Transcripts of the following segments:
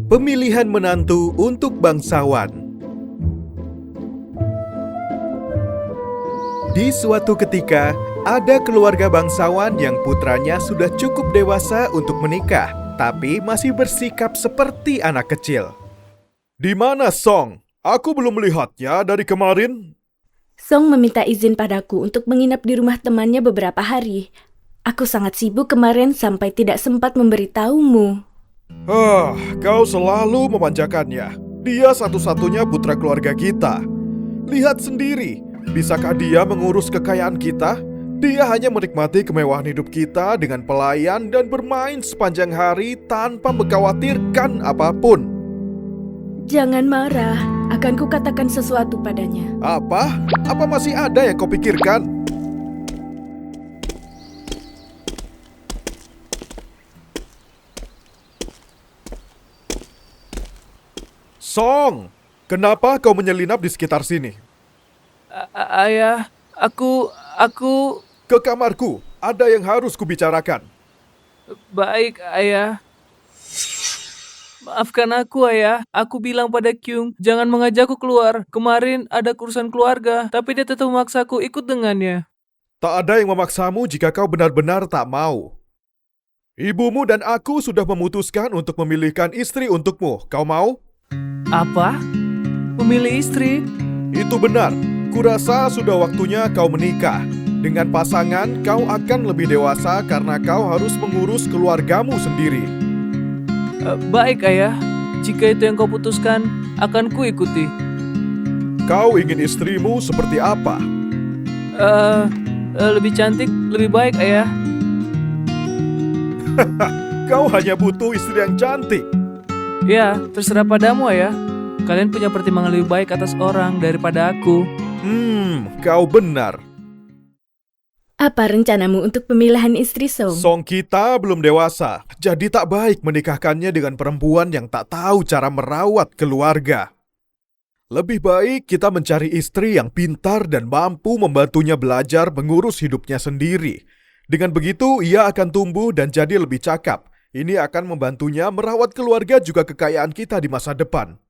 Pemilihan menantu untuk bangsawan. Di suatu ketika, ada keluarga bangsawan yang putranya sudah cukup dewasa untuk menikah, tapi masih bersikap seperti anak kecil. Di mana Song? Aku belum melihatnya dari kemarin. Song meminta izin padaku untuk menginap di rumah temannya beberapa hari. Aku sangat sibuk kemarin sampai tidak sempat memberitahumu. Kau selalu memanjakannya. Dia satu-satunya putra keluarga kita. Lihat sendiri, bisakah dia mengurus kekayaan kita? Dia hanya menikmati kemewahan hidup kita dengan pelayan dan bermain sepanjang hari tanpa mengkhawatirkan apapun. Jangan marah, akan kukatakan sesuatu padanya. Apa? Apa masih ada yang kau pikirkan? Song, kenapa kau menyelinap di sekitar sini? Ayah, aku... Ke kamarku, ada yang harus kubicarakan. Baik, Ayah. Maafkan aku, Ayah. Aku bilang pada Kyung, jangan mengajakku keluar. Kemarin ada urusan keluarga, tapi dia tetap memaksaku ikut dengannya. Tak ada yang memaksamu jika kau benar-benar tak mau. Ibumu dan aku sudah memutuskan untuk memilihkan istri untukmu. Kau mau? Apa? Memilih istri? Itu benar. Kurasa sudah waktunya kau menikah. Dengan pasangan, kau akan lebih dewasa karena kau harus mengurus keluargamu sendiri. Baik, Ayah. Jika itu yang kau putuskan, akan ku ikuti. Kau ingin istrimu seperti apa? Lebih cantik, lebih baik, Ayah. Kau hanya butuh istri yang cantik. Ya, terserah padamu, Ayah. Kalian punya pertimbangan lebih baik atas orang daripada aku. Kau benar. Apa rencanamu untuk pemilihan istri Song? Song kita belum dewasa, jadi tak baik menikahkannya dengan perempuan yang tak tahu cara merawat keluarga. Lebih baik kita mencari istri yang pintar dan mampu membantunya belajar mengurus hidupnya sendiri. Dengan begitu, ia akan tumbuh dan jadi lebih cakap. Ini akan membantunya merawat keluarga juga kekayaan kita di masa depan.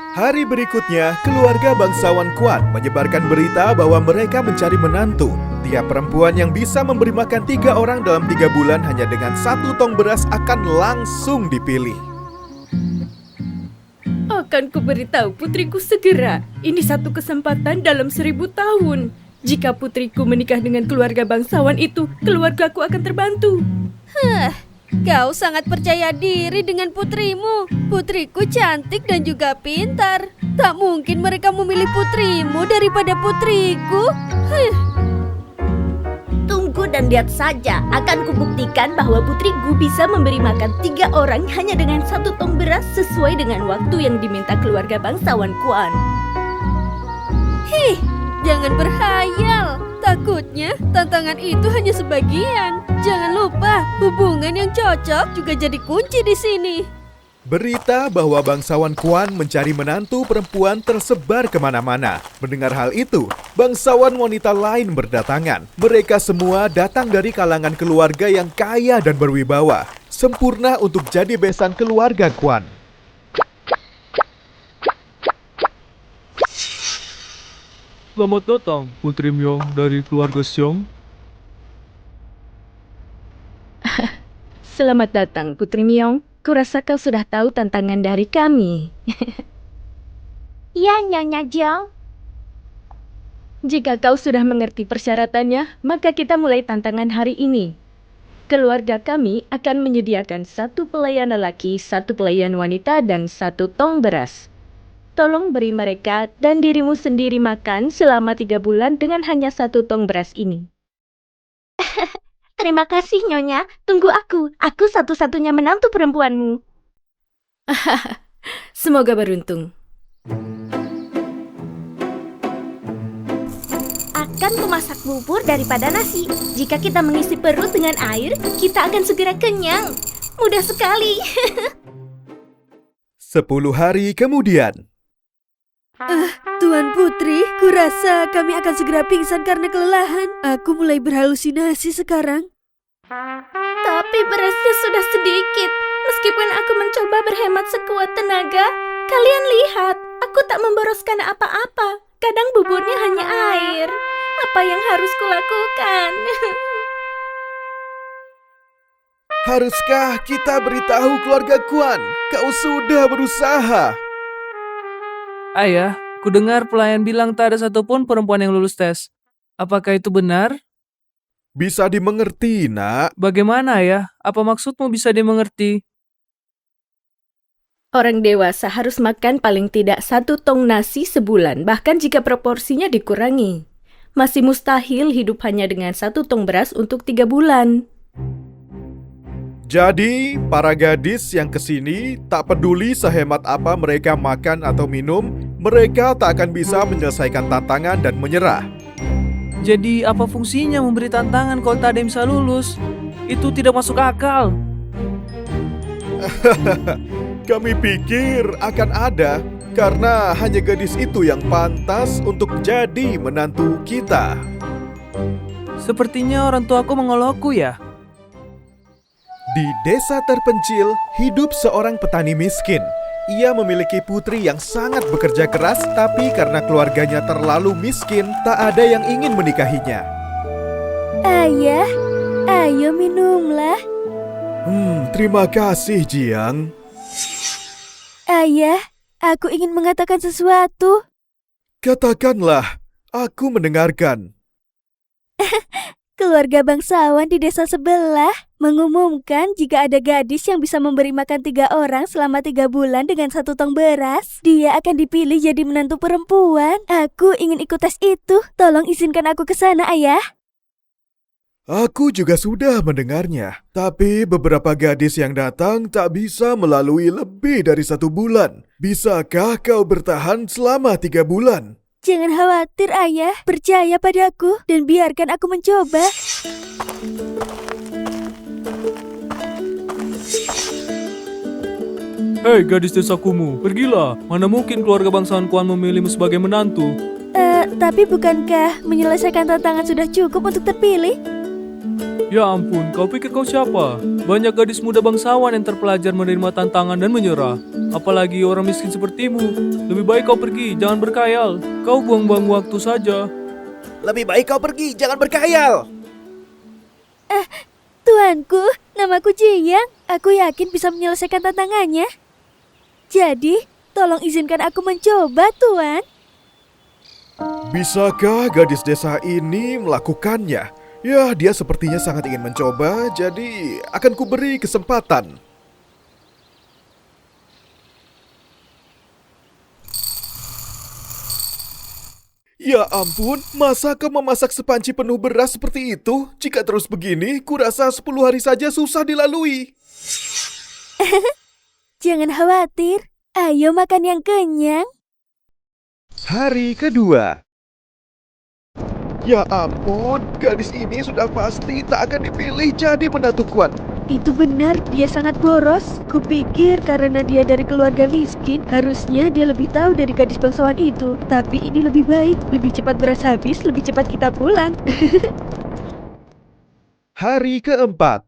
Hari berikutnya, keluarga bangsawan Kwan menyebarkan berita bahwa mereka mencari menantu. Tiap perempuan yang bisa memberi makan 3 orang dalam 3 bulan hanya dengan 1 tong beras akan langsung dipilih. Akan kuberitahu putriku segera. Ini satu kesempatan dalam 1000 tahun. Jika putriku menikah dengan keluarga bangsawan itu, keluargaku akan terbantu. Kau sangat percaya diri dengan putrimu. Putriku cantik dan juga pintar. Tak mungkin mereka memilih putrimu daripada putriku. Tunggu dan lihat saja. Akan kubuktikan bahwa putriku bisa memberi makan 3 orang hanya dengan 1 tong beras sesuai dengan waktu yang diminta keluarga bangsawan Kwan. Jangan berhayal. Takutnya tantangan itu hanya sebagian. Jangan lupa, hubungan yang cocok juga jadi kunci di sini. Berita bahwa bangsawan Kwan mencari menantu perempuan tersebar kemana-mana. Mendengar hal itu, bangsawan wanita lain berdatangan. Mereka semua datang dari kalangan keluarga yang kaya dan berwibawa. Sempurna untuk jadi besan keluarga Kwan. Selamat datang, Putri Myong dari keluarga Seong. Selamat datang, Putri Myong. Kurasa kau sudah tahu tantangan dari kami. Ya, Nyonya Jeong. Jika kau sudah mengerti persyaratannya, maka kita mulai tantangan hari ini. Keluarga kami akan menyediakan 1 pelayan lelaki, 1 pelayan wanita, dan 1 tong beras. Tolong beri mereka dan dirimu sendiri makan selama 3 bulan dengan hanya 1 tong beras ini. Terima kasih, Nyonya. Tunggu aku. Aku satu-satunya menantu perempuanmu. Semoga beruntung. Akan kumasak bubur daripada nasi. Jika kita mengisi perut dengan air, kita akan segera kenyang. Mudah sekali. 10 hari kemudian. Tuan Putri, kurasa kami akan segera pingsan karena kelelahan. Aku mulai berhalusinasi sekarang. Tapi berasnya sudah sedikit. Meskipun aku mencoba berhemat sekuat tenaga, kalian lihat, aku tak memboroskan apa-apa. Kadang buburnya hanya air. Apa yang harus kulakukan? Haruskah kita beritahu keluarga Kuan? Kau sudah berusaha. Ayah, kudengar pelayan bilang tak ada satupun perempuan yang lulus tes. Apakah itu benar? Bisa dimengerti, nak. Bagaimana ya? Apa maksudmu bisa dimengerti? Orang dewasa harus makan paling tidak 1 tong nasi sebulan, bahkan jika proporsinya dikurangi. Masih mustahil hidup hanya dengan 1 tong beras untuk 3 bulan. Jadi, para gadis yang kesini tak peduli sehemat apa mereka makan atau minum, mereka tak akan bisa menyelesaikan tantangan dan menyerah. Jadi apa fungsinya memberi tantangan kalau tak ada yang bisa lulus? Itu tidak masuk akal. Kami pikir akan ada, karena hanya gadis itu yang pantas untuk jadi menantu kita. Sepertinya orang tuaku mengolokku ya. Di desa terpencil, hidup seorang petani miskin. Ia memiliki putri yang sangat bekerja keras, tapi karena keluarganya terlalu miskin, tak ada yang ingin menikahinya. Ayah, ayo minumlah. Terima kasih, Jiang. Ayah, aku ingin mengatakan sesuatu. Katakanlah, aku mendengarkan. Keluarga bangsawan di desa sebelah mengumumkan jika ada gadis yang bisa memberi makan 3 orang selama 3 bulan dengan 1 tong beras, dia akan dipilih jadi menantu perempuan. Aku ingin ikut tes itu. Tolong izinkan aku ke sana, Ayah. Aku juga sudah mendengarnya, tapi beberapa gadis yang datang tak bisa melalui lebih dari 1 bulan. Bisakah kau bertahan selama 3 bulan? Jangan khawatir, Ayah. Percaya padaku dan biarkan aku mencoba. Hei gadis desa kumuh, pergilah. Mana mungkin keluarga bangsawan Kuan memilihmu sebagai menantu? Tapi bukankah menyelesaikan tantangan sudah cukup untuk terpilih? Ya ampun, kau pikir kau siapa? Banyak gadis muda bangsawan yang terpelajar menerima tantangan dan menyerah. Apalagi orang miskin sepertimu. Lebih baik kau pergi, jangan berkhayal. Kau buang-buang waktu saja. Lebih baik kau pergi, jangan berkhayal. Tuanku, namaku Jiang. Aku yakin bisa menyelesaikan tantangannya. Jadi, tolong izinkan aku mencoba, Tuan. Bisakah gadis desa ini melakukannya? Ya, dia sepertinya sangat ingin mencoba, jadi akan kuberi kesempatan. Ya ampun, masa kau memasak sepanci penuh beras seperti itu? Jika terus begini, kurasa 10 hari saja susah dilalui. Jangan khawatir. Ayo makan yang kenyang. Hari kedua. Ya ampun, gadis ini sudah pasti tak akan dipilih jadi menantu Kuan. Itu benar, dia sangat boros. Kupikir karena dia dari keluarga miskin, harusnya dia lebih tahu dari gadis bangsawan itu. Tapi ini lebih baik, lebih cepat beras habis, lebih cepat kita pulang. Hari keempat.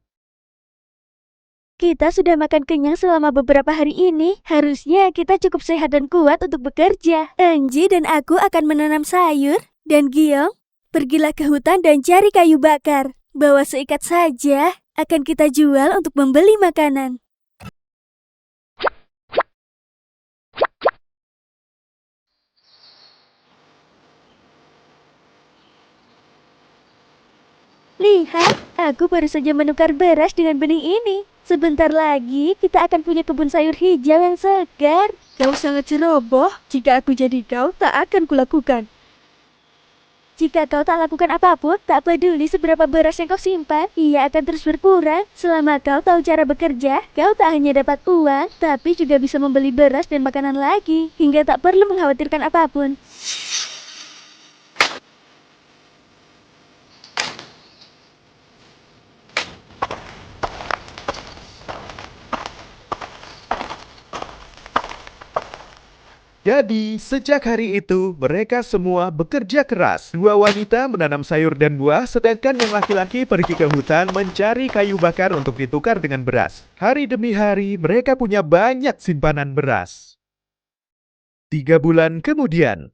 Kita sudah makan kenyang selama beberapa hari ini. Harusnya kita cukup sehat dan kuat untuk bekerja. Enji dan aku akan menanam sayur. Dan Giong, pergilah ke hutan dan cari kayu bakar. Bawa seikat saja, akan kita jual untuk membeli makanan. Lihat, aku baru saja menukar beras dengan benih ini. Sebentar lagi kita akan punya kebun sayur hijau yang segar. Kau sangat ceroboh. Jika aku jadi kau, tak akan kulakukan. Jika kau tak lakukan apapun, tak peduli seberapa beras yang kau simpan, ia akan terus berkurang. Selama kau tahu cara bekerja, kau tak hanya dapat uang, tapi juga bisa membeli beras dan makanan lagi, hingga tak perlu mengkhawatirkan apapun. Jadi, sejak hari itu, mereka semua bekerja keras. Dua wanita menanam sayur dan buah, sedangkan yang laki-laki pergi ke hutan mencari kayu bakar untuk ditukar dengan beras. Hari demi hari, mereka punya banyak simpanan beras. 3 bulan kemudian.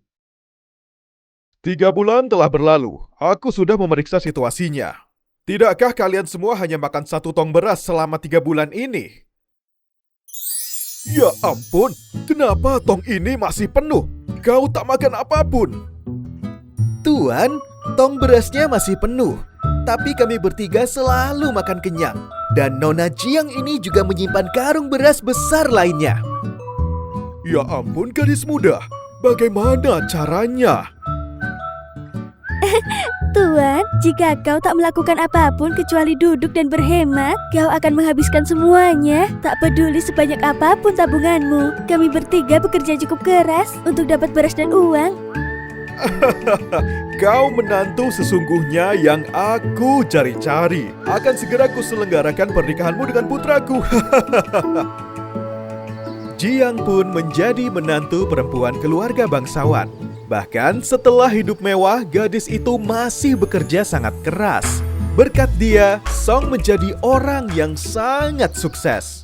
3 bulan telah berlalu. Aku sudah memeriksa situasinya. Tidakkah kalian semua hanya makan 1 tong beras selama 3 bulan ini? Ya ampun, kenapa tong ini masih penuh? Kau tak makan apapun. Tuan, tong berasnya masih penuh. Tapi kami bertiga selalu makan kenyang. Dan Nona Jiang ini juga menyimpan karung beras besar lainnya. Ya ampun gadis muda, bagaimana caranya? Tuan, jika kau tak melakukan apapun kecuali duduk dan berhemat, kau akan menghabiskan semuanya. Tak peduli sebanyak apapun tabunganmu. Kami bertiga bekerja cukup keras untuk dapat beras dan uang. Kau menantu sesungguhnya yang aku cari-cari. Akan segera kuselenggarakan pernikahanmu dengan putraku. Jiang pun menjadi menantu perempuan keluarga bangsawan. Bahkan setelah hidup mewah, gadis itu masih bekerja sangat keras. Berkat dia, Song menjadi orang yang sangat sukses.